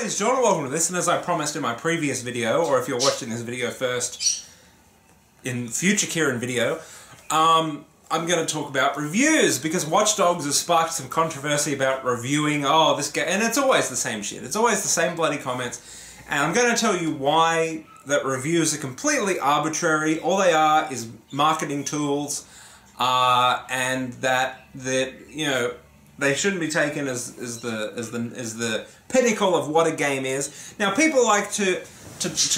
ladies and gentlemen, welcome to this, and as I promised in my previous video, or if you're watching this video first in future Kieran video, I'm going to talk about reviews, because Watch Dogs has sparked some controversy about reviewing, this game, and it's always the same shit, it's always the same bloody comments, and I'm going to tell you why that reviews are completely arbitrary. All they are is marketing tools, and that you know, they shouldn't be taken as the pinnacle of what a game is. Now, people like to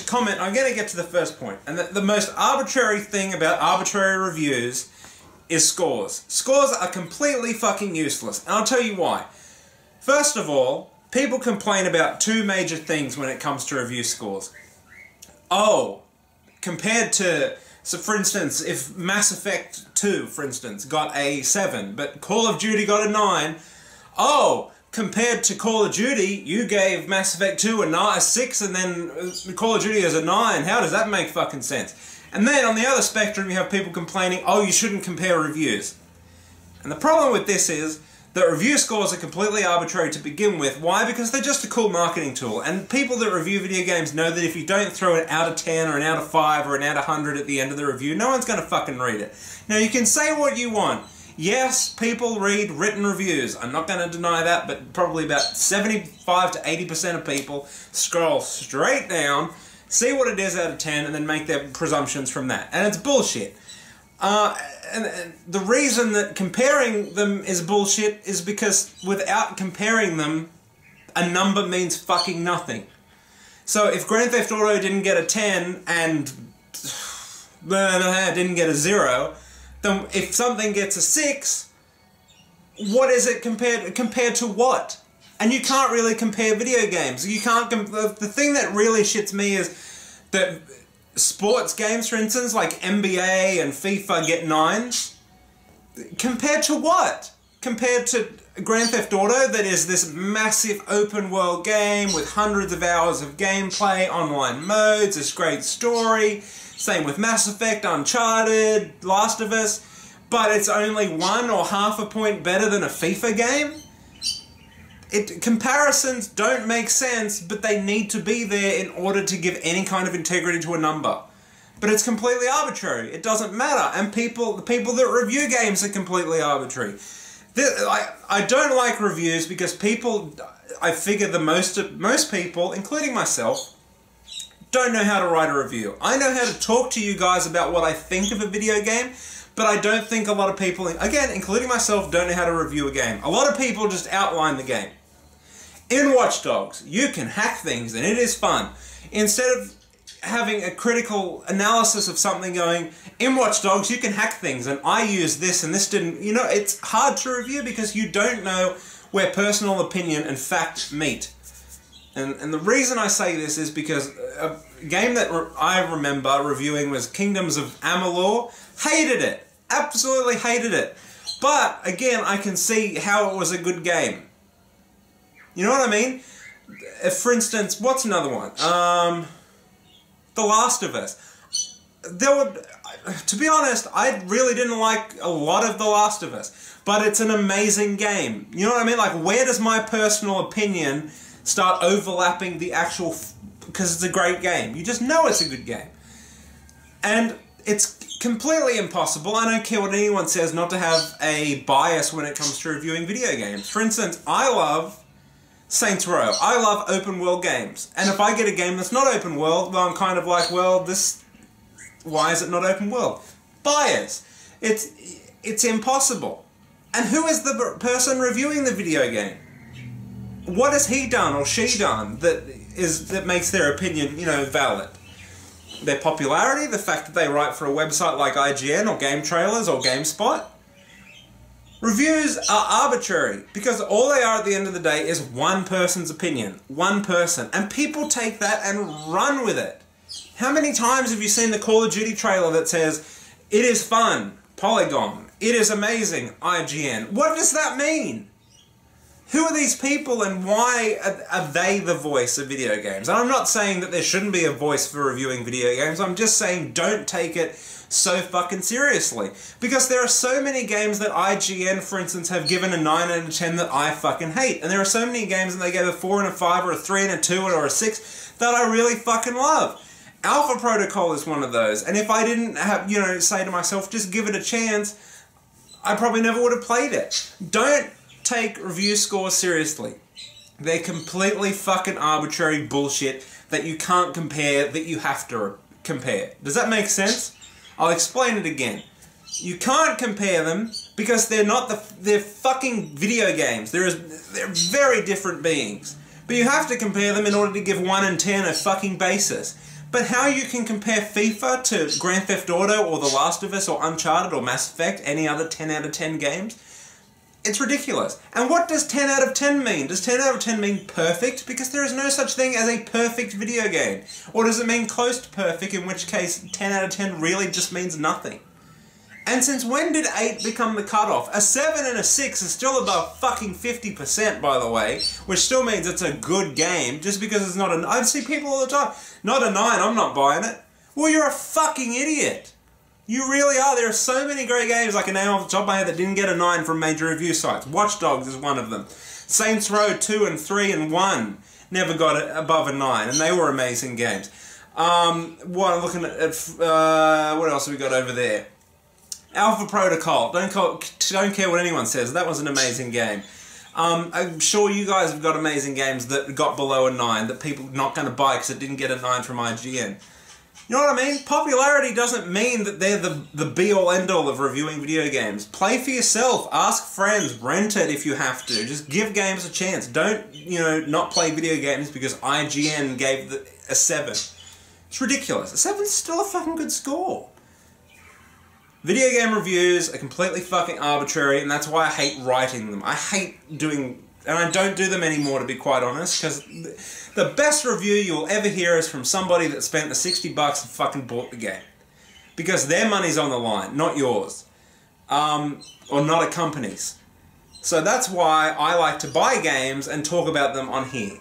comment. I'm going to get to the first point, and the most arbitrary thing about arbitrary reviews is scores. Scores are completely fucking useless, and I'll tell you why. First of all, people complain about two major things when it comes to review scores. Oh, compared to, so for instance, if Mass Effect 2, for instance, got a 7, but Call of Duty got a 9, oh, compared to Call of Duty, you gave Mass Effect 2 a 6, and then Call of Duty is a 9. How does that make fucking sense? And then on the other spectrum, you have people complaining, oh, you shouldn't compare reviews. And the problem with this is that review scores are completely arbitrary to begin with. Why? Because they're just a cool marketing tool. And people that review video games know that if you don't throw an out of 10 or an out of 5 or an out of 100 at the end of the review, no one's going to fucking read it. Now, you can say what you want. Yes, people read written reviews. I'm not going to deny that, but probably about 75 to 80% of people scroll straight down, see what it is out of 10, and then make their presumptions from that. And it's bullshit. And the reason that comparing them is bullshit is because without comparing them, a number means fucking nothing. So if Grand Theft Auto didn't get a 10 and didn't get a 0, then if something gets a 6, what is it compared to what? And you can't really compare video games. You can't. The thing that really shits me is that sports games, for instance, like NBA and FIFA get 9s. Compared to what? Compared to Grand Theft Auto, that is this massive open world game with hundreds of hours of gameplay, online modes, this great story. Same with Mass Effect, Uncharted, Last of Us. But it's only 1 or half a point better than a FIFA game? Comparisons don't make sense, but they need to be there in order to give any kind of integrity to a number. But it's completely arbitrary. It doesn't matter. And the people that review games are completely arbitrary. I don't like reviews because I figure most people, including myself, don't know how to write a review. I know how to talk to you guys about what I think of a video game, but I don't think a lot of people, again, including myself, don't know how to review a game. A lot of people just outline the game. In Watch Dogs, you can hack things, and it is fun. Instead of having a critical analysis of something going, in Watch Dogs, you can hack things, and I used this, and this didn't, you know, it's hard to review because you don't know where personal opinion and fact meet. And the reason I say this is because a game that I remember reviewing was Kingdoms of Amalur. Hated it. Absolutely hated it. But, again, I can see how it was a good game. You know what I mean? For instance, what's another one? The Last of Us. To be honest, I really didn't like a lot of The Last of Us. But it's an amazing game. You know what I mean? Like, where does my personal opinion start overlapping the actual... Because it's a great game. You just know it's a good game. And it's completely impossible, I don't care what anyone says, not to have a bias when it comes to reviewing video games. For instance, I love Saints Row. I love open world games. And if I get a game that's not open world, well, I'm kind of like, well, why is it not open world? Bias. It's impossible. And who is the person reviewing the video game? What has he done or she done that makes their opinion, you know, valid? Their popularity, the fact that they write for a website like IGN or Game Trailers or GameSpot. Reviews are arbitrary because all they are at the end of the day is one person's opinion. One person. And people take that and run with it. How many times have you seen the Call of Duty trailer that says, it is fun, Polygon, it is amazing, IGN? What does that mean? Who are these people and why are they the voice of video games? And I'm not saying that there shouldn't be a voice for reviewing video games, I'm just saying don't take it so fucking seriously. Because there are so many games that IGN, for instance, have given a 9 out of 10 that I fucking hate. And there are so many games that they gave a 4 and a 5 or a 3 and a 2 or a 6 that I really fucking love. Alpha Protocol is one of those. And if I didn't have, you know, say to myself, just give it a chance, I probably never would have played it. Don't take review scores seriously. They're completely fucking arbitrary bullshit that you can't compare, that you have to compare. Does that make sense? I'll explain it again. You can't compare them because they're fucking video games. They're very different beings. But you have to compare them in order to give 1 and 10 a fucking basis. But how you can compare FIFA to Grand Theft Auto or The Last of Us or Uncharted or Mass Effect, any other 10 out of 10 games? It's ridiculous. And what does 10 out of 10 mean? Does 10 out of 10 mean perfect? Because there is no such thing as a perfect video game. Or does it mean close to perfect, in which case 10 out of 10 really just means nothing? And since when did 8 become the cutoff? A 7 and a 6 is still above fucking 50%, by the way, which still means it's a good game, just because it's not a... I see people all the time, not a 9, I'm not buying it. Well, you're a fucking idiot. You really are. There are so many great games I can name off the top of my head that didn't get a 9 from major review sites. Watch Dogs is one of them. Saints Row 2 and 3 and 1 never got it above a 9, and they were amazing games. What I'm looking at, what else have we got over there? Alpha Protocol. Don't care what anyone says. That was an amazing game. I'm sure you guys have got amazing games that got below a 9 that people are not going to buy because it didn't get a 9 from IGN. You know what I mean? Popularity doesn't mean that they're the be-all end-all of reviewing video games. Play for yourself. Ask friends. Rent it if you have to. Just give games a chance. Don't, you know, not play video games because IGN gave a 7. It's ridiculous. A 7's still a fucking good score. Video game reviews are completely fucking arbitrary, and that's why I hate writing them. I hate doing... And I don't do them anymore, to be quite honest, because the best review you'll ever hear is from somebody that spent the $60 and fucking bought the game. Because their money's on the line, not yours. Or not a company's. So that's why I like to buy games and talk about them on here.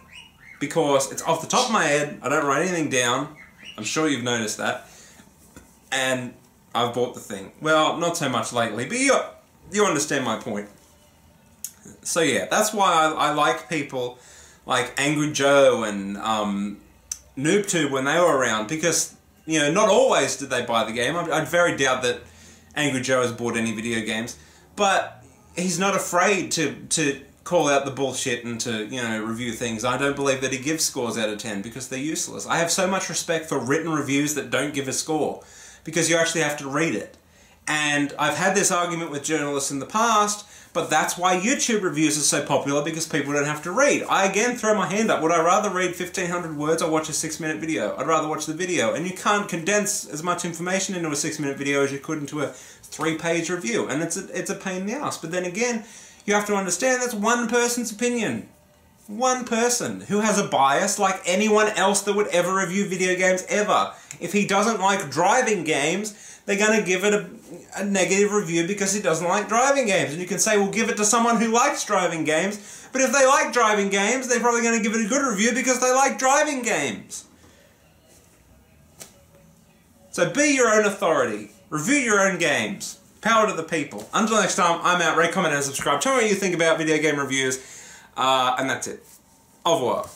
Because it's off the top of my head, I don't write anything down. I'm sure you've noticed that. And I've bought the thing. Well, not so much lately, but you understand my point. So yeah, that's why I like people like Angry Joe and NoobTube when they were around, because, you know, not always did they buy the game. I very doubt that Angry Joe has bought any video games, but he's not afraid to call out the bullshit and to, you know, review things. I don't believe that he gives scores out of 10 because they're useless. I have so much respect for written reviews that don't give a score, because you actually have to read it. And I've had this argument with journalists in the past, but that's why YouTube reviews are so popular, because people don't have to read. I again throw my hand up. Would I rather read 1,500 words or watch a 6-minute video? I'd rather watch the video. And you can't condense as much information into a 6-minute video as you could into a 3-page review. And it's a pain in the ass. But then again, you have to understand that's one person's opinion. One person who has a bias like anyone else that would ever review video games ever. If he doesn't like driving games, they're going to give it a negative review because he doesn't like driving games. And you can say, well, give it to someone who likes driving games. But if they like driving games, they're probably going to give it a good review because they like driving games. So be your own authority. Review your own games. Power to the people. Until next time, I'm out. Rate, comment, and subscribe. Tell me what you think about video game reviews. And that's it. Au revoir.